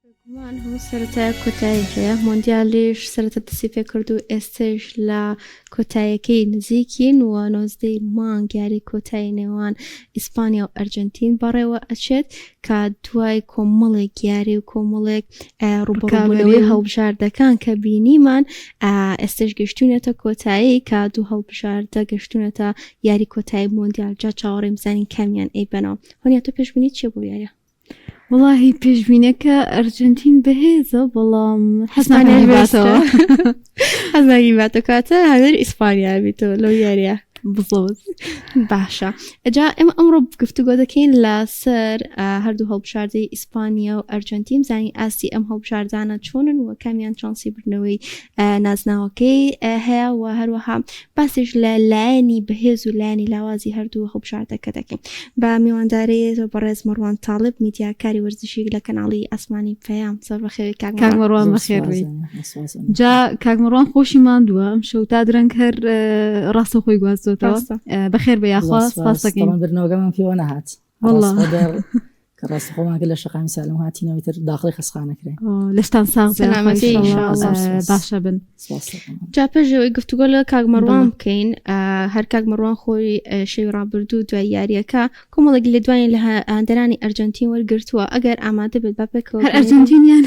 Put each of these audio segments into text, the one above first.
گومان هەموو سەرەتای کۆتایی هەیە مۆندیالیش سەرەتا دەستی پێ کرد و ئێستش لە کۆتاییەکەی نزیکین و 19 مانگ یاری کۆتایی نێوان ئیسپانیا و ئەرجەنتین بەڕێوە ئەچێت کە دوای کۆمەڵێک یاری و کۆمەڵێک ڕوبەڕووبوونەوەی هەڵبژاردەکان کە بینیمان ئێستش گەشتونەتە کۆتایی کە دوو هەڵبژاردە گەشتونەتە یاری کۆتایی مۆندیال جا چاوەڕێی بزانین کامیان ئەیبەنەوە. هۆنیا تۆ پێشبینیت چیە بۆ یاریە؟ والله پێشبینەکە ئەرجەنتین بەهێزە بەڵام حەزناگی باتە کاتە هەنەر ئیسپانیا بیتەوە لەو یاریە بزۆت باشە. ئەجا ئێمە ئەمڕۆ گفتوگۆ دەکەین لەسەر هەردوو هەڵبژاردەی ئیسپانیا و ئەرجەنتین بزانین ئاستی ئەم هەڵبژاردانە چۆنن و کامیان چانسی بردنەوەی نازناوەکەی هەیە و هەروەها باسیش لە لایەنی بەهێز و لایەنی لاوازی هەردوو هەڵبژاردەکە دەکەین بە میوانداری بەڕێز مەڕوان تاڵب میدیاکاری وەرزشی لە کەناڵی ئەسمانی پەیام. سەر بەخێوی کاک مەڕوان بەخێربێت. جا کاک مەڕوان خۆشی ماندووە ئەم شەو تا درەنگ هەر ڕاستە خۆی گوازۆتەوە بەخێر بە یاخواست سپاسەکەین. برنەوەگەمان پێوە نەهات والله کە ڕاست خۆماگە لە شەقامی سالم هاتینەوەی تر داخلی خستخانەکرێن لەشتان ساغ سەلامەتی باشە بن. جا پێشەوەی گفتوگۆ لە کاک مەڕوان بکەین هەر کاک مەڕوان خۆی شەوی ڕابردوو دوای یاریەکە کۆمەڵێک لە دوایین لە هەندێرانی ئەرجەنتین وەرگرتووە ئەگەر ئامادە بێت با پێکەوە هەر ئەرجەنتینیان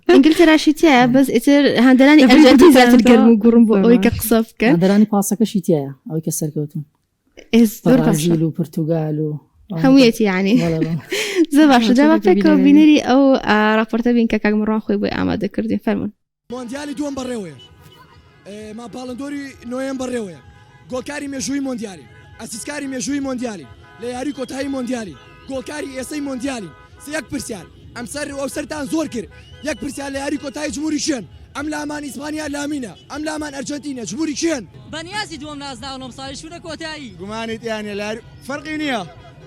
ئینگلتراشی تایە بەس ئیتر هەندێرانی ئەرجەنتین زیاتر گەرم و گوڕم بۆ ئەوەی کە قسە بکەن. هەندێرانی پاسەکەشی تایە ئەوەی کە سەرکەوتون برازیل و پورتوگال و هەموویەتی یعنی زە باشە جا با پێکەوە بینەری ئەو راپۆرتە بین کە کاک مەڕوان خۆی بۆی ئامادە کردین فەرمون. مۆندیالی دووەم بەڕێوەیە ماپاڵندۆری نۆیەم بەڕێوەیە گۆڵکاری مێژووی مۆندیالی ئەسیسکاری مێژووی مۆندیالی لە یاری کۆتایی مۆندیالی گۆڵکاری ئێسەی مۆندیالی یەک پرسیار ئەم سەر ئەو سەرتان زۆر کرد یەک پرسیار لە یاری کۆتایی جمهوری شوێن ئەم لامان ئیسپانیا لامینە ئەم لامان ئەرجەنتینە جمهوری شوێن بەنیازی دووەم نازناوەم ساڵی شوونە کۆتایی گومانیت یانێ لاری فەرقی نییە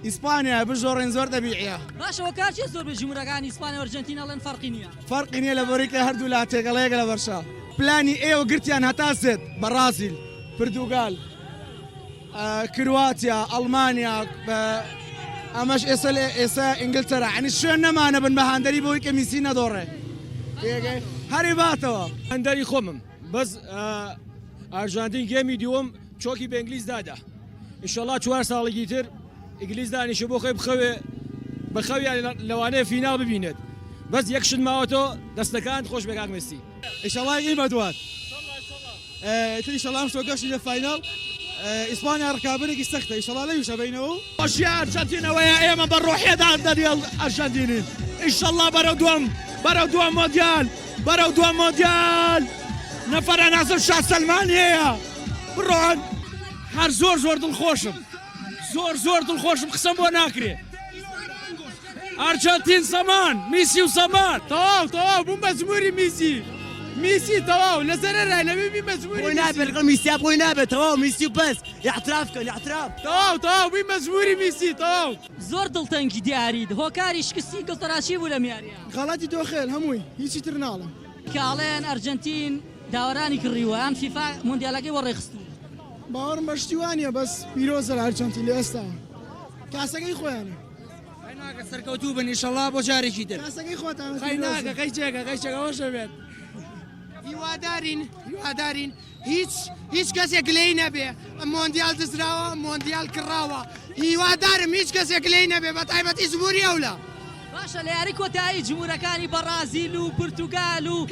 ئیسپانیا بژۆڕێن زۆر دەبیعە باشەوە کارچێ زۆر بە ژمورەکانی ئیسپانیا و ئەرجەنتینە لەن فەرقی نییە فەرقی نییە لە بۆریکە هەردوو لا تێگەڵەیەک لە بەرشا پلانی ئێوە گرتیان هەتاسێت بەڕازیل پرتوگال کرواتیا ئەڵمانیا ئەمەش ئێستا ئینگلتەرا عنی شوێن نەمانە بن بە هەندەری بۆی کە میسی نەدۆڕێ هەری باتەوە هەندەری خۆمم بەس ئەرجەنتین گێمی دووەم چۆکی بە ئینگلیز دادا ئینشەڵڵا 4 ساڵێکی تر ئینگلیز دانیشە بۆ خۆی بخەویان لەوانەیە فینال ببینێت بەس یەک شت ماوەتەوە دەستەکان خۆش بێ کاک مەسی ئینشەڵڵا ئیمە دوات ئینشەڵڵا ئەم شتۆ گەشتی لە فایناڵ ئیسپانیا ڕکابەرێکی سەختە ئینشەڵڵا لەویشە بینەوە باشی ئەرجەنتینەوەیە ئێمە بە ڕۆحیەدا دەدیڵ ئەرجەنتینین ئینشەڵڵا بەرەو دووەم مۆندیال بەرەو دووەم مۆندیال نەفەرە نازم شاد سەلمانی هەیە بڕۆن هەر زۆر دڵخۆشم زۆر دڵخۆشم قسەم بۆ ناکرێ ئەرجەنتین سەمان میسی و سەمان تەواو بووم بە جمهوری میسی تەواو لەسەرە ڕای لەوێ بی بە جمهوری نابێت میسیا بۆی نابێت تەواو میسی و بەس یاعتراف کەن یاعتراف تەواو بووی بە جمهوری میسی تەواو زۆر دڵتەنگی دیاریت هۆکاری شکستی گڵتەراشی بوو لە میاریە غەڵەتی دۆخێل هەمووی هیچی تر ناڵم کاڵێن ئەرجەنتین داوەرانی کڕیوە ئەم فیفا مۆندیالەکەی وەڕێخستوو باوەڕم بەشتیوانیە بەس پیرۆزە لە ئەرجەنتین لە ئێستا کاسەکەی خۆیانە ناکە سەرکەوتوو بن ئینشەڵڵا بۆ جارێکی تر کاسەکەی خۆتان ناکە قەی چێگەەوەشە بێت هیوادارین هیچ کەسێک لێی نەبێ مۆندیال دزراوە مۆندیال کڕاوە هیوادارم هیچ کەسێک لێی نەبێ بە تایبەتی جمهوری ئەولا باشە لە یاری کۆتایی جمهورەکانی بەڕازیل و پورتوگال و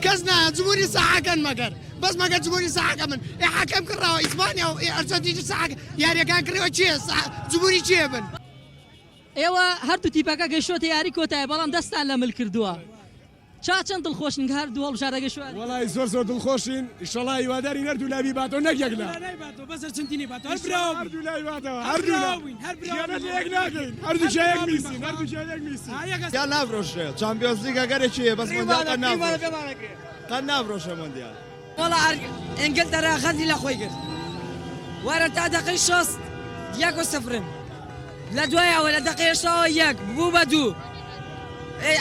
کەس نایە جمهوری ساحەکەن مەگەر بەس مەگەر جمهوری ساحەکە من حەکەم کڕاوە ئیسپانیا و ئەرجەنتین ساحەکە یاریەکان کڕیوە چیە جمهوری چیە بن ئێوە هەردوو تیپەکە گەیشتۆتە یاری کۆتایی بەڵام دەستان لە مل کردووە چەند دڵخۆشن هەر دووە هەڵبژاردە گەشتووە وەڵای زۆر دڵخۆشین ئینشەڵڵا هیواداری هەردوو لای باتەوە نەک یەکلا بەس ئەرجەنتینی باتەوە هەردوو لای باتەوە هەردوو شایەک میسی یا نافرۆشێ چامپیۆنز لیگ ئەگەرێکیە بەس مۆندیال قەت نافرۆشە مۆندیال وەڵا ئینگلتەرا خەزی لە خۆی کرد وەرە تا دەقەی 60 1-0 لە دوایەوە لە دەقەی 1 بوو بە 2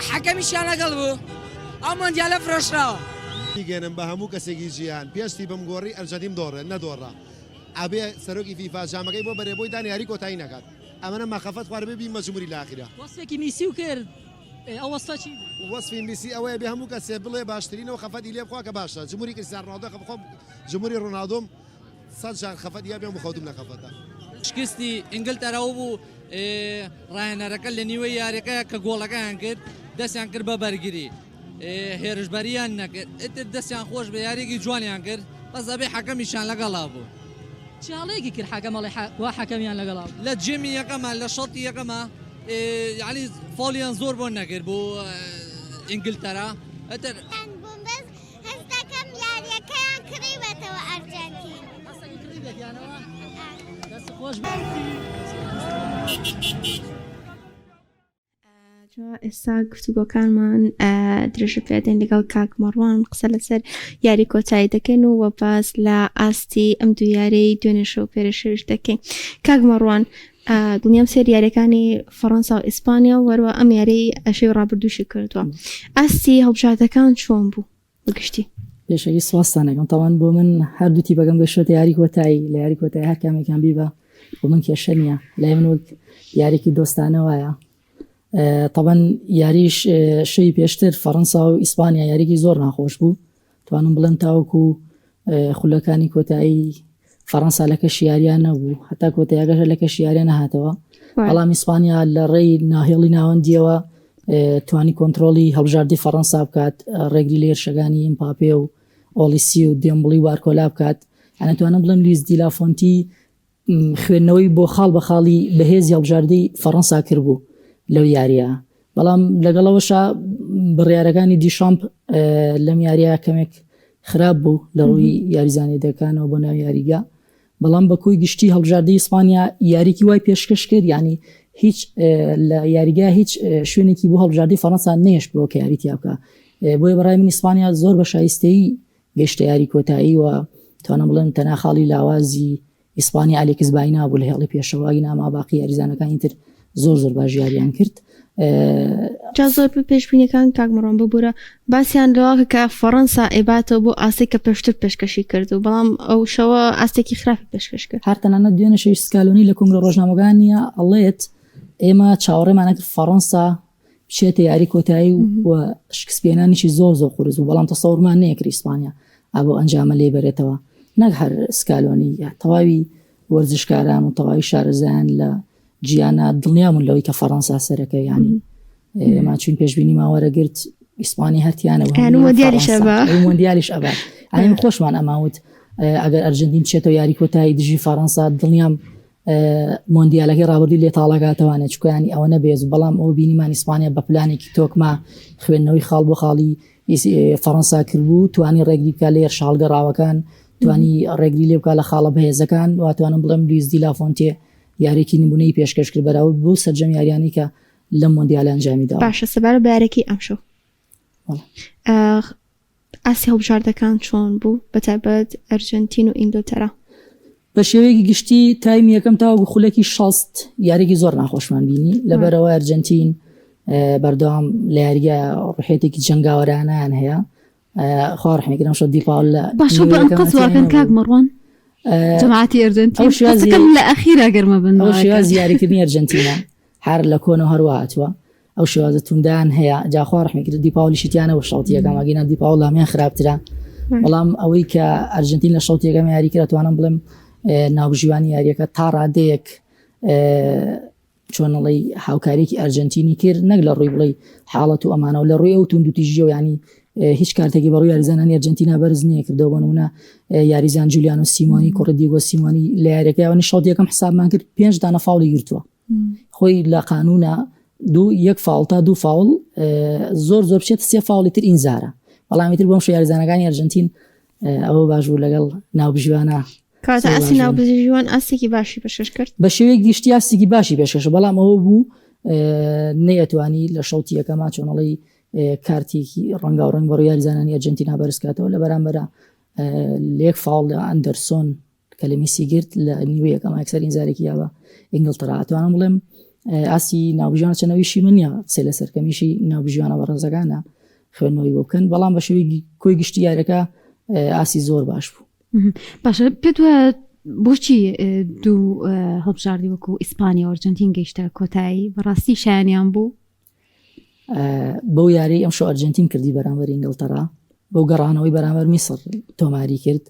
حەکەمیشیان لەگەڵ بوو ئەو مۆندیالە فرۆشراوە دیگەنم بە هەموو کەسێکی ژیان پێشتی بم گۆڕی ئەرجەنتین دۆڕێ نەدۆڕا ئەبێ سەرۆکی فیفا جامەکەی بۆ بەرێبۆی دانی یاری کۆتایی نەکات ئەمەە مەخەفەت خوارد ببی مەجموری لاخیرە وەسێکی میسی و کرد ئەو وەستە چی وەصفی میسی ئەوەیە بێ هەموو کەسێ بڵێ باشترینەوە خەفەتی لێ بخوا کە باشە جمهوری کریستیانو رۆنالدۆ خۆ جمهوری رۆنالدۆم 100 جار خەفەت یا بێ خەوتم لە خەفەتە شکستی ئینگلتەرەوە بوو ڕاهێنەرەکە لە نیوەی یاریەکەیە کە گۆڵەکەیان کرد دەستیان کرد بە بەرگری هێرشبەریان نەکرد ئتر دەستیان خۆش بە یاریێکی جوانیان کرد بەس ئەبێ حەکەمیشان لەگەڵا بوو چاڵەیەکی کرد حەکەمەڵی وا حەکەمیان لەگەڵا لە جێمی یەکەمە لە شەڵتی یەکەمە یعنی فۆڵیان زۆر بۆ نەکرد بۆ ئینگلتەرا ئەتر هەست دەکەم یاریەکەیان کڕیوەتەوە ئەرجەنتین ئێستا گفتوگۆکانمان درێژە پێدەین لەگەڵ کاک مەڕوان قسە لەسەر یاری کۆتایی دەکەین و وەپاس لە ئاستی ئەم دوو یارەی دوێنێ شەو پێرەشش دەکەین. کاک مەڕوان دڵنیام سێر یاریەکانی فەڕەنسا و ئیسپانیا و وەروە ئەم یارەی ئەشەی ڕابردووشی کردووە ئاستی هەڵبژاردەکان چۆن بوو بگشتی؟ پێشەکی سواستانەکەم تاوان بۆ من هەردووتی بەگەم گەشتە یاری کۆتایی لە یاری کۆتایی هەر کامێکیان بیبە بۆ من کێشە نییە لای من وەک یارێکی دۆستانە وایە طبعا یاریش شەی پێشتر فەڕەنسا و ئیسپانیا یاریکی زۆر ناخۆش بوو توانم بڵێن تاوەکو خولەکانی کۆتایی فەڕەنسا لە کەشی یاریان نەبوو هەتا کۆتاییەکەشە لە کەشی یاریان نەهاتەوە بەڵام ئیسپانیا لە ڕێی ناهێڵی ناوەندیەوە توانی کۆنتترۆلی هەڵبژاردی فەڕەنسا بکات ڕێگری لە هێرشەکانی ئیمپاپێ و ئۆلیسی و دێمبڵی وارکۆلا بکات ئەنە توانم بڵێم لیز دیلافۆنتی خوێندنەوەی بۆ خاڵ بە خاڵی بەهێزی هەڵبژاردی فەڕەنسا کردبوو لەو یاریە بەڵام لەگەڵەوەشە بڕیارەکانی دیشامپ لەم یاریە کەمێک خراپ بوو لە ڕووی یاریزانانی دەکانەوە بۆ ناو یاریگا بەڵام بە کۆی گشتی هەڵبژاردی ئیسپانیا یاریکی وای پێشکەش کرد ینی هیچ لە یاریگا هیچ شوێنێکی بۆ هەڵبژاردی فەڕەنسا نێشت بۆ کە یاریتیا بکە بۆیە بەڕای من ئیسپانیا زۆر بە شایستەیی گەشتە یاری کۆتایی و توانم بڵێم تەنها خاڵی لاوازی ئیسپانیا ئالێکس باینی نابوو لە هێڵی پێشەوەی ناما باقی یاریزانەکانی تر زۆر باش یاریان کرد جا زۆر پێشبینیەکان کاک مەڕوان ببوورە باسییان لەواکە کە فەڕەنسا ئێباتەوە بۆ ئاستی کە پێشتر پێشکەشی کرد و بەڵام ئەو شەوە ئاستێکی خراپی پێشکەش کرد هەر تەنانە دوێنە شەوی سکالۆنی لە کۆنگرە ڕۆژنامەکانیە ئەڵێت ئێمە چاوەڕێمان کرد فەڕەنسا بچێتە یاری کۆتایی و شکسپێنانیشی زۆر قورس و بەڵام تەسەوڕمان نەیەکرد ئیسپانیا ئابۆ ئەنجامە لێ بەرێتەوە نەک هەر سکالۆنی تەواوی وەرزشکاران و تەواوی شارەزایان لە جیانە دڵنیامون لەوەی کە فەڕەنسا سەرەکە ینی ئێمە چون پێشبینی ماوەرەگرت ئیسپانی هەرتیانەوە مۆندیالیش ئەبات ئایم خۆشمان ئەماوت ئەگەر ئەرجنتین بچێتەوە یاری کۆتایی دژی فەڕەنسا دڵنیام مۆندیالەکەی ڕابردوو لێ تاڵەکاتەوانێت چکۆیانی ئەوە نەبێز بەڵام ئەو بینیمان ئیسپانیا بە پلانێکی تۆکما خوێندنەوەی خاڵ بۆ خاڵی فەڕەنسا کردبوو توانی ڕێگری بکە لێر شاڵگەڕاوەکان توانی ڕێگری لێ بکە لە خاڵە بەهێزەکان واتوانم بڵێم لیز دیلافۆنتێ یاریکی نمونەی پێشکەش کرد بەراورد بوو سەرجەم یاریانی کە لە مۆندیالە ئەنجامیدا باشە سەبارە بە یارێکی ئەمشەو ئاسی هەڵبژاردەکان چۆن بوو بەتایبەت ئەرجنتین و ئینگلتەرا بە شێوەیەکی گشتی تایمی یەکەم تاوەکو خولەکی 60 یاریکی زۆر ناخۆشمان بینی لەبەرەوە ئەرجنتین بەردەوام لە یاریگە ڕحێتێکی جەنگاوەرانیان هەیە خوا ڕحمێکرم شە دیپاول لە باشە بە ئەم قەزواکەن کاک مەڕوان جەماعەتی ئەرجنتین قسەکەم لە ئەخیرا گەرمە بن ئەو شێوازی یاریکردنی ئەرجنتینە هەر لە کۆنە هەروە هاتووە ئەو شێوازە توندان هەیە جاخوا ڕحمێکرد دیپاولیشتیانەوە شەڵتیەکەم ئەگەینا دیپاول لامیان خراپترە بەڵام ئەوەی کە ئەرجنتین لە شەڵتیەکەم یاری کرد توانم بڵێم ناوژیوانی یاریەکە تا ڕادەیەک چۆنڵی هاوکارێکی ئەرجنتینی کرد نەک لە ڕووی بڵێ حاڵەت و ئەمانە و لە ڕووی ئەو توندوتیژیە و ینی هیچ کارتێکی بەڕووی یاریزانانی ئەرجنتینا بەرز نییە کردەوە بۆ نمونە یاریزان جولیانۆ سیمۆنی کوڕ دیگۆ سیمۆنی لە یاریەکەیەوە شەڵتیەکەم حسابمان کرد 5 دانە فاوڵی گرتووە خۆی لە قانونە یەک فاوڵ تا دوو فاوڵ زۆر بچێت 3 فاوڵی تر ئینزارە بەڵامیتر بۆم یاریزانەکانی ئەرجنتین ئەوە باش بوو لەگەڵ ناوبژیوانە کاتە ئاسی ناوبژیوان ئاسێکی باشی پێشکەش کرد بە شێوەیە گشتی ئاسێکی باشی پێشکەش بەڵام ئەوە بوو نەیەتوانی لە شەڵتی یەکەما چۆنڵی کارتێکی ڕەنگا و ڕنگ بەڕووی یاریزانانی ئەرجنتینا بەرزکاتەوە لە بەرامبەرە لێک فاڵ لە ئەندەرسۆن کە لە میسی گرت لە نیوە یەکەما ئەکسەر ئینزارێکی یاوە ئینگلتەرا ئەتوانم بڵێم ئاسی ناوبژیوانە چەنەوەیشی من نیە قسە لە سەرکەمیشی ناوبژیوانە بەڕێزەکانە خوێندنەوەی بۆ بکەن بەڵام بە شێوەی کۆی گشتی یاریەکە ئاسی زۆر باش بوو باشە پێت وایە بۆچی دوو هەڵبژاردی وەکو ئیسپانیا و ئەرجنتین گەیشتە کۆتایی بەڕاستی شایانیان بوو بەو یاری ئەم شو ئەرجنتین کردی بەرامبەر ئینگلتەرا بەو گەڕانەوەی بەرامبەر میسر تۆماری کرد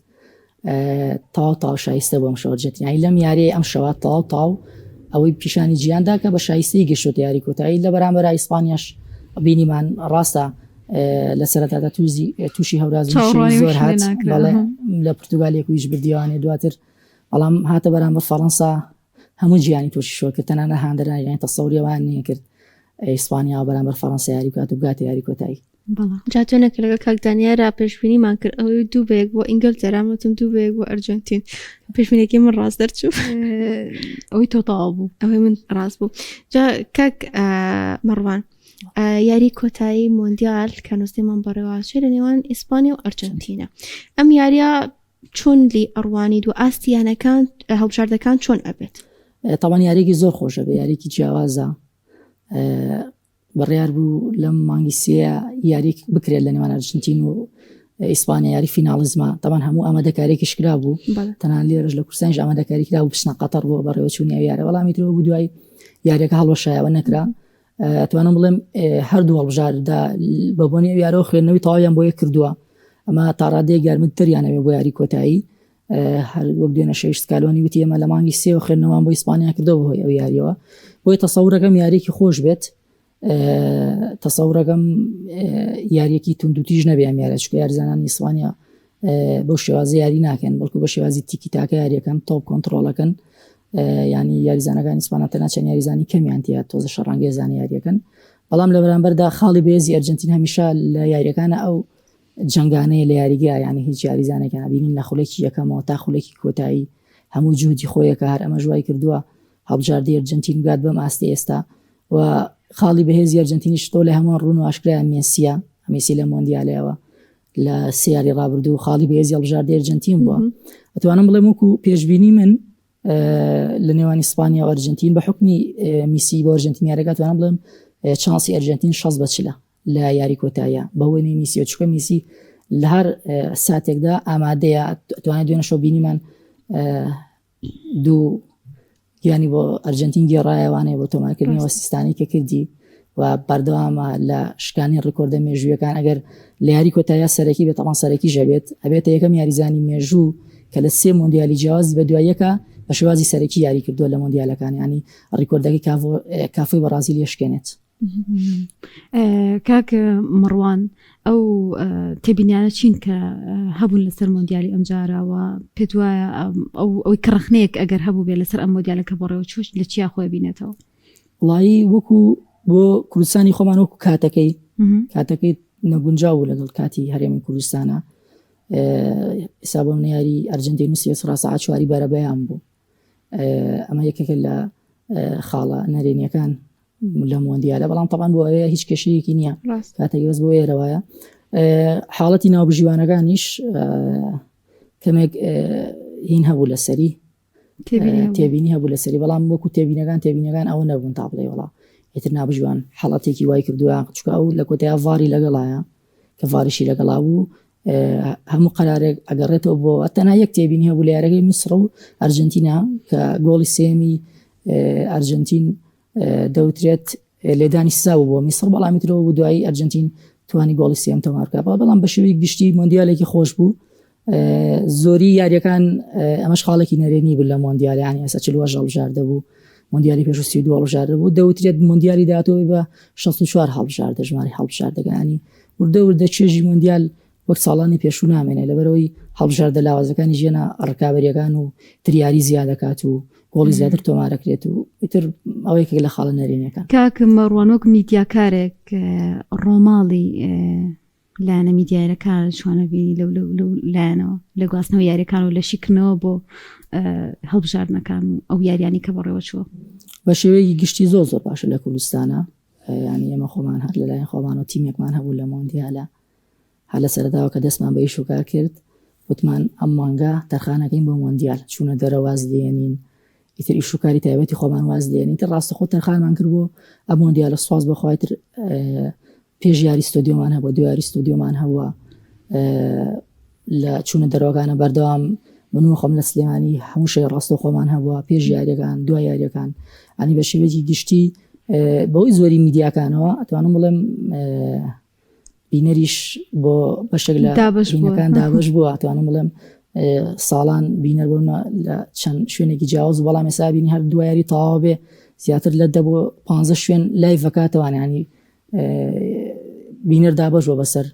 تاو شایستە بۆ ئەم شو ئەرجنتین لەم یاری ئەم شەوە تاو ئەوەی پیشانی جیاندا کە بە شایستەی گەشتۆ یاری کۆتایی لە بەرامبەر ئیسپانیاش بینیمان ڕاستە لە سەرەتادا تووشی هەورازی زۆر هات لە پرتوگالێک ویش بردیوانێ دواتر بەڵام هاتە بەرامبەر فەڕەنسا هەموو جیانی تووشی شۆ کرد تەنانە هاندەران یانی تەسەوریەوان نییە کرد ئیسپانیا بەرامبەر فەڕەنسا یاری بکات و بگاتە یاری کۆتایی جاتۆنێک لەگەڵ کاکدانیارا پێشبینیمان کرد ئەوەی دوو بەیەک بۆ ئینگلتەرا وتم دوو بەیەک بۆ ئەرجنتین پێشبینێکی من ڕاست دەرچوو ئەوەی تۆتاڵ بوو ئەوەی من ڕاست بوو جا کاک مەڕوان یاری کۆتایی مۆندیال کە نووسێمان بەڕێواشێ لە نێوان ئیسپانیا و ئەرجنتینە ئەم یاریە چۆن لی ئەڕوانید و ئاستیانەکان هەڵبژاردەکان چۆن ئەبێت تاوان یاریێکی زۆر خۆشە بە یاریکی جیاوازە بڕیار بوو لەم مانگی سێ یاریک بکرێت لە نێوان ئەرجنتین و ئیسپانیا یاری فیناڵیزمە تاوان هەموو ئامادەکاریێکیش کرا بوو تەنان لێرەش لە کورسانیش ئامادەکاری کرا و بچنە قەتەر بۆ بەڕێوەچوونی یارە وەڵامی ترەوە بوو دوای یاریەکە هەڵوەشایەوە نەکرا توانم بڵێم هەردوو هەڵبژاردا بە بۆنی یارەوە خوێندنەوەی تەواویان بۆ یەک کردووە ئەمە تا ڕادەیەک یارمەتیانەوێ بۆ یاری کۆتایی هەر وەک دوێنە شەویشت کالۆنی وتی ئەمە لە مانگی سێ و خوێندنەوەیان بۆ ئیسپانیا کردەوە بۆی ئەو یاریەوە بۆی تەسەورەکەم یاریێکی خۆش بێت تەسەورەکەم یاریەکی توندوتیژ نەبێ ئەم یارە چکە یاریزانانی ئیسپانیا بەو شێوازی یاری ناکەن بەڵکو بە شێوازی تیکی تاکە یاریەکەن تۆپ کۆنتڕۆڵەکەن ینی یاریزانەکان ئیسپانیا تەنانچەند یاریزانی کەمیان تیا تۆزە شەڕانگێزانی یاریەکەن بەڵام لە بەرامبەردا خاڵی بەهێزی ئەرجنتین هەمیشە لە یاریەکانە ئەو جەنگانەیە لە یاریگا ینی هیچ یاریزانێکیان بینین لە خولێکی یەکەمەوە تا خولێکی کۆتایی هەموو جوودی خۆیەکە هەر ئەمە ژوای کردووە هەڵبژاردی ئەرجنتین بگات بەم ئاستی ئێستا و خاڵی بەهێزی ئەرجنتینیش تۆ لە هەموو ڕوون و ئاشکرایان مێسی لە مۆندیالەوە لە سیاری ڕابردوو خاڵی بەهێزی هەڵبژاردی ئەرجنتین بووە ئەتوانم بڵێم وەکو پێشبینی من لە نێوان ئیسپانیا و ئەرجنتین بە حکمی میسی بۆ ئەرجنتینیارەکە توانم بڵێم چانسی ئەرجنتین 60 لە یاری کۆتاییە بەهۆی میسی چکە میسی لە هەر ساتێکدا ئامادەیە توانێت دوێنە شەو بینیمان دوو گیانی بۆ ئەرجنتین گێڕایەوانەیە بۆ تۆمارکردنەوە سیستانی کە کردی و بەردەوامە لە شکانی ڕکۆردە مێژوویەکان ئەگەر لە یاری کۆتاییە سەرەکی بێت تەمان سەرەکی ژەبێت ئەبێتە یەکەم یاریزانی مێژوو کە لە سێ مۆندیالی جیاوازی بە دواییەکە بە شێوازی سەرەکی یاری کردووە لە مۆندیالەکان ینی ڕیکۆردەکەی کافۆی بەرازیل یشکێنێت کاک مڕوان ئەو تێبینیانە چین کە هەبوون لەسەر مۆندیالی ئەم جاراوە پێت وایە ئەوی کڕخنەیەک ئەگەر هەبوو بێ لەسەر ئەم مۆندیالەکە بەڕێوە چۆش لە چیا خۆی بینێتەوە وڵایی وەکو بۆ کوردستانی خۆمان وەکو کاتەکەی نەگونجاو لەگەڵ کاتی هەرێمی کوردستانە حساب بۆ یاری ئەرجنتین و سوێسرا ساعات 4 بەرەبەیان بوو ئەمە یەکێکە لە خاڵە نەرێنیەکان لە مۆندیالە بەڵام تەبان بۆ ئەوەیە هیچ کێشەیەکی نییە کاتەگەز بۆ ئێرەوەیە حاڵەتی ناوبژیوانەکانیش کەمێک هین هەبوو لەسەری تێبینی هەبوو لەسەری بەڵام وەکو تێبینەکان ئەوە نەبوون تا بڵێ وڵا ئیتر نابژوان حاڵەتێکی وای کردووە چکە ئەو لە کۆتەیە ڤاری لەگەڵایە کە ڤاریشی لەگەڵا بوو هەموو قەرارێک ئەگەڕێتەوە بۆ تەنها یەک تێبینی هەبوو لە یارەکەی میسر و ئەرجنتینا کە گۆڵی سێمی ئەرجنتین دەوترێت لێدانی ساو بۆ میسر بەڵامی ترەوە بوو دوایی ئەرجنتین توانی گۆڵی سێم تۆمارکە بەڵام بە شێوەیەک گشتی مۆندیالێکی خۆش بوو زۆری یاریەکان ئەمەش خاڵێکی نەرێنی بوو لە مۆندیالەکانی ئێستا 42 هەڵبژاردە بوو مۆندیالی پێش 32 هەڵبژاردە بوو دەوترێت مۆندیالی داهاتەوە بە 64 هەڵبژاردە ژماری هەڵبژاردەکانی وردە چێژی مۆندیال وەک ساڵانی پێشوو نامێنێ لەبەرەوەی هەڵبژاردە لاوازەکانی ژێنە ڕکابەریەکان و تریاری زیادەکات و گۆڵی زیاتر تۆمارەکرێت و ئیتر ئەوەیەکێک لە خاڵە نەرێنەکان کاک مەڕوانۆک میدیاکارێک ڕۆماڵی لایەنە میدیایەکان چۆنە بینی لەو لایەنەوە لە گواستنەوە یاریەکان و لە شیکردنەوە بۆ هەڵبژاردنەکان ئەو یاریانی کە بەڕێوە چووە بە شێوەیەکی گشتی زۆر باشە لە کوردستانە ینی ئێمە خۆمان هەر لەلایەن خۆمان و تیمێکمان هەبوو لە مۆندیالە هەر لە سەرەتاوە کە دەستمان بە ئیش و کار کرد وتمان ئەم مانگە تەرخانەکەین بۆ مۆندیال چوونە دەرە واز دێنین ئیتر ئیش و کاری تایبەتی خۆمان واز دێنین تر ڕاستە خۆ تەرخانمان کرد بۆ ئەم مۆندیالە سواز بەخوای تر پێش یاری ستۆدیۆمان هەبووە دو یاری ستۆدیۆمان هەبووە لە چوونە دەرەوەکانە بەردەوام من خۆم لە سلێمانی هەموو شەی ڕاستە خۆمان هەبووە پێش یاریەکان دوای یاریەکان ئەنی بە شێوەیەکی گشتی بەوەی زۆری میدیاکانەوە ئەتوانم بڵێم بینەریش بۆ بەشێک لە بینەکان دابش بووە، ئەتوانم بڵێم ساڵان بینەر بوون لە چەند شوێنێکی جیاواز، بەڵام ێستا بینی هەر دوایاری تەواو بێ زیاتر لە 10 بۆ 15 شوێن لایڤەکاتەوە، ینی بینەر دابش بۆ بەسەر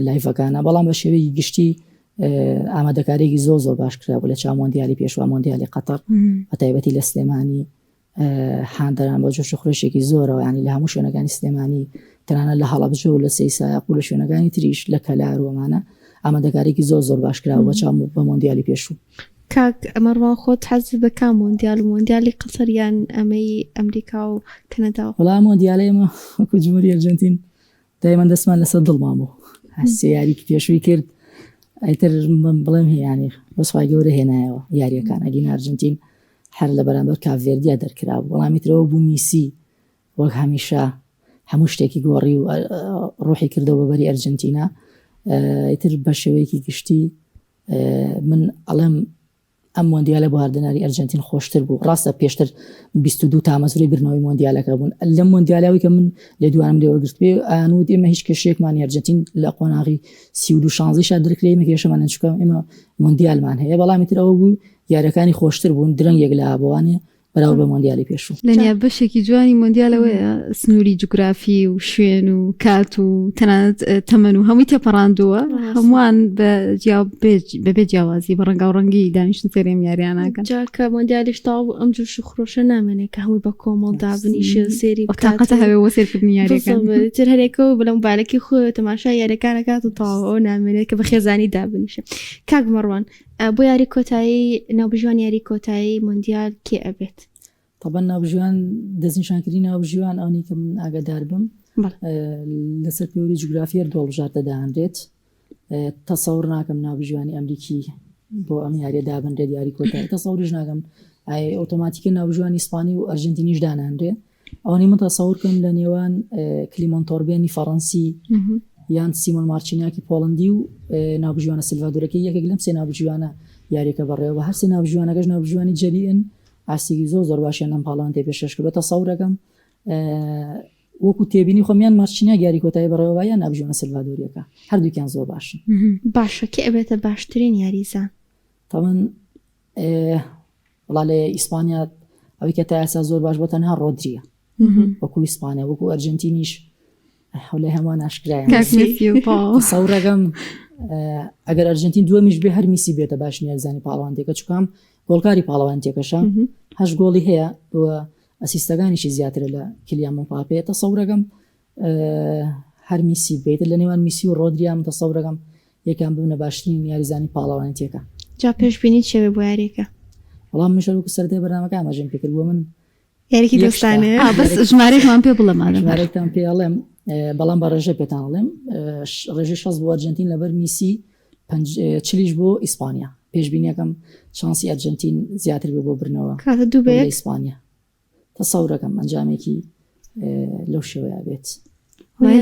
لایڤەکانە، بەڵام بە شێوەیەکی گشتی ئامادەکارێکی زۆر باش کرابوو لە چاو مۆندیالی پێشوا مۆندیالی قەتەر بە تایبەتی لە سلێمانی حاندەران بە جۆش خۆشێکی زۆرەوە، ینی لە هەموو شوێنەکانی سلێمانی تەنانەت لە هەڵەبجە و لە سەیسایق و لە شوێنەکانی تریش لە کەلار وەمانە ئامادەکارێکی زۆر باش کراوە بە چاو بە مۆندیالی پێشوو. کاک ئەمەڕوان خۆت حەز بەکام مۆندیالی قەتەر یان ئەمەی ئەمریکا و کەنەدا؟ وەڵام مۆندیالی ئێمە وەکو جمهوری ئەرجەنتین دایما دەستمان لەسەر دڵمان بوو، هەستی یاریکی پێشووی کرد ئەیتر بڵێم هیانی بەسوای گەورە هێنایەوە یاریەکان ئەگەن ئەرجەنتین هەر لە بەرامبەر کاڤێردیا دەرکرا بوو، بەڵامی ترەوە بوو میسی وەک هەمیشە هەموو شتێکی گۆڕی و ڕوحی کردەوە بەبەری ئەرجەنتینا. ئیتر بە شێوەیەکی گشتی من ئەڵێم ئەم مۆندیالە بۆ هەردەناری ئەرجەنتین خۆشتر بوو. ڕاستە پێشتر 22 تامەزوری برنەوەی مۆندیالەکە بوون، لەم مۆندیالاوی کە من لە دوانم لێوەگرت پێ ئەنوت ئێمە هیچ کێشەیەکمانی ئەرجەنتین لە قۆناغی 32 شانزەیشا دەرکرێ، ئێمە کێشەمان چکەم ئێمە مۆندیالمان هەیە، بەڵامی تر ئەوە بوو یاریەکانی خۆشتر بوون درەنگێک لە ئابوانێ بەراو بە مۆندیالی پێشوو. لەنیا بەشێکی جوانی مۆندیالەوەیە سنووری جوگرافی و شوێن و کات و تەنانەت تەمەن و هەمووی تێپەڕاندووە، هەمووان بەبێ جیاوازی بە ڕەنگا و ڕەنگی دانیشتن سێرێم یاریانەکەن. جاکە مۆندیالیش تاو ئەم جوش خۆشە نامێنێت کە هەمووی بە کۆمەڵ دابنیشە سێری تااقەتە هەوێ وە سێرکردنی یاریەکان تر هەرێکەوە بڵێ موبایلەکی خۆ تەماشای یاریەکانەکات و تاوە نامێنێت کە بە خێزانی دابنیشە. کاک مەڕوان بۆ یاری کۆتایی ناوبژوان یاری کۆتایی مۆندیال کێ ئەبێت؟ طبعا ناوبژوان دەستنیشانکردنی ناوبژوان ئەوەی کە من ئاگادار بم لەسەر پێوەری جوگرافی دۆڵبژار دەدانرێت. تەسەوڕ ناکەم ناوبژوانی ئەمریکی بۆ ئەم یاریە دابنرێت یاری کۆتایی، تەسەوڕش ناکەم ئۆتۆماتیکە ناوبژوانی ئیسپانی و ئەرجنتینیش دانانرێ. ئەوەی من تەسەوڕکەم لە نێوان کلیمۆن تۆربێنی فەڕەنسی یان سیمۆن مارچیناکی پۆڵندی و ناوبژوانە سلڤادۆرەکەی یەکێک لەم سێ ناوبژوانە یاریەکە بەڕێوە هەر سێ ناوبژوانەکەش ناوبژوانی جەریئن ئاستێکی زۆر باشیان لەم پاڵان تێ پێشکەش کرد. بە تەسەوڕەکەم وەکو تێبینی خۆمیان مارچینیا یاری کۆتایی بەڕێوە یان ناوبژوانە سلڤادۆریەکە هەردووکیان زۆر باشن. باشە کێ ئەبێتە باشترین یاریزان؟ تەمەن وڵا لە ئیسپانیا ئەوەی کە تا ئێستا زۆر باش بۆ تەنها ڕۆدریە وەکو ئیسپانیا، وەکو ئەرجنتینیش هەولای هەمووان ئاشکرایان. تەسەوڕەکەم ئەگەر ئەرجنتین دووەمیش بێ هەر میسی بێتە باش نیازانی پاڵەوانتێکە، چکام گۆڵکاری پاڵەوانتێکەشە 8 گۆڵی هەیە و ئەسیستەکانیشی زیاترە لە کلیان مۆپاپێ. تەسەوڕەکەم هەر میسی بێت لە نێوان میسی و ڕۆدریام تەسەوڕەکەم یەکان ببنە باشترین یاریزانی پاڵەوانتێکە. جا پێشبینیت شەوێ بۆ یاریەکە؟ وەڵام مشەرکو سەردەی بەرنامەکە ئاماژەم پێکرد بۆ من یاریکی دۆستانە بەس ژمارەێکمان پێ بڵێ ژمارێکتان پێڵێم، بەڵام بە ڕێژە پێتان ئەڵێم ڕێژەی 6 بۆ ئەرجنتین لەبەر میسی 40 بۆ ئیسپانیا. پێشبینیەکەم شانسی ئەرجنتین زیاتر بێ بۆ برنەوە کاتە دوو بە ئیسپانیا. تەسەوڕەکەم ئەنجامێکی لەو شێوەیە بێت.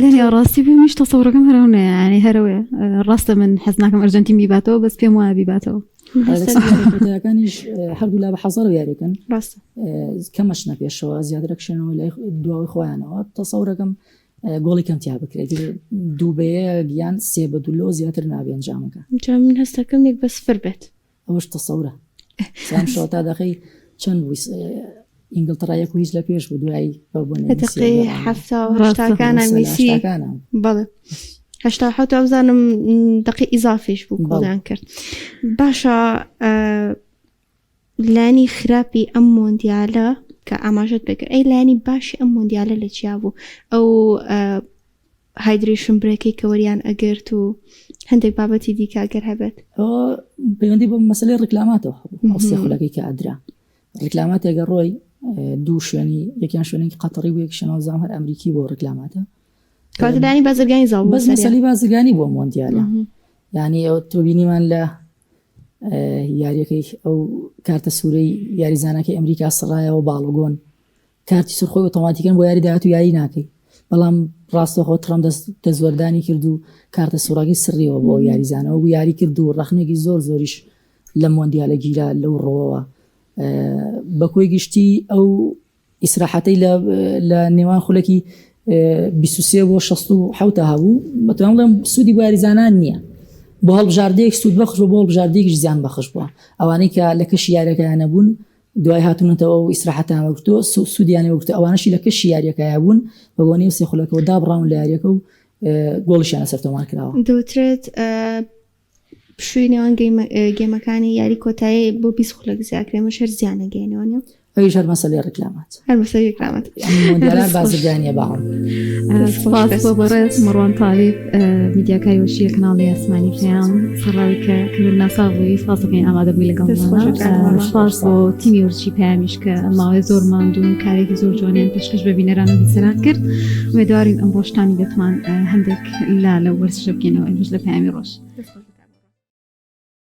لەنیا ڕاستی بمیش تەسەوڕەکەم هەرەونەیە، ینی هەرەوەیە ڕاستە من حەز ناکەم ئەرجنتین بیباتەوە، بەس پێم وایە بیباتەوە. کۆتاییەکانیش هەردوو لا بە حەزەر و یاریەکەن کەمەش نەپێشەوە زیاترە کشێنەوە لای دواوی خۆیانەوە. تەسەوڕەکەم گۆڵی کەمتیا بکرێت 2 بە 1 یان 3 بە 2 زیاتر نابێ ئەنجامەکە. جا من هەستەکەم 1 بە 0 بێت. ئەوەش تەسەورە سام شەوە تا دەقەی چەند ئینگلترا 1 و هیچ لە پێش بوو دوایی دقەی 70 میسی بەڵێ 87 ئەوزانم دقی ئیزافیش بوو کۆڵیان کرد. باشە لانی خراپی ئەم مۆندیالە کە ئاماژەت بکرد ئەی لانی باشی ئەم مۆندیالە لە چیا بوو؟ ئەو هایدریشن برێکی کە وەریان ئەگرت و هەندێک بابەتی دیکە ئەگەر هەبێت پەیوەندی بۆ مەسەلەی ڕکلاماتەوە هەڵسێ خولەکەی کە ئەدرا ڕکلاماتێگە ڕۆی دوو شوێنی یەکیان شوێنێکی قەتەڕی بوو یەکیان زام هەر ئەمریکی بۆ ڕکلاماتە کاتدانی بازرگانی زاڵ بەس مەسەلەی بازرگانی بۆ مۆندیالە یعنی ئەو تۆبینیمان لە یاریەکەی ئەو کارتە سوورەی یاریزانەکەی ئەمریکا سڕایەوە باڵگۆن کارتی سوورخۆی ئۆتۆماتیکەن بۆ یاری داهات و یاری ناکەی بەڵام ڕاستەخۆ ترەم دەزوەردانی کرد و کارتە سوورەکەی سڕیەوە بۆ یاریزانەوە بوو یاری کرد و ڕەخنێکی زۆریش لە مۆندیالە گیرا لەو ڕۆوەوە بە کۆی گشتی ئەو ئیسراحەتەی لە نێوان خولەکی 23 بۆ 67 هەبوو بەتوان بڵێم سوودی واریزانان نییە بۆ هەڵبژاردەیەک سوود بەخش بۆ هەڵبژاردەیەکی زیان بەخش بووە ئەوانەی کە لە کەشی یاریەکەیان نەبوون دوای هاتوونەتەوە و ئیسراحەتیان وەرگرتووە سوودیان وەرگرتووە ئەوانەشی لە کەشی یاریەکەیان بوون بە بۆنەی سێ خولەکەەوە دابڕاون لە یاریەکە و گۆڵیشیان لەسەر تۆمار کراوە دەوترێت پشووی نێوان گێمەکانی یاری کۆتایی بۆ 20 خولەک زیاکرێمە شەر زیانە گەێنەوەنیە ئەویش هەر مەسەلەی ڕێکلامات هەر مەسەلەی ڕێکلامات مۆندیالان بازرگانیە باڵم سپاس بۆ بەڕێز مەڕوان تاالب میدیاکاری وەشیە کەناڵی ئاسمانی پێیان سەڕاوی کە کردن ناسا بووی سپاسەکەی ئامادە بووی لەگەڵ سپاس بۆ تیمی ورچی پامیش کە ئەماوەی زۆر ماندوون کارێکی زۆر جوانیان پێشکەش بە بینەران و بیسەران کرد وێدارین ئەم ڕۆژتانی دەتوان هەندێک لا لە وەرزشە بکەینەوە ئەمەش لە پامی ڕۆژ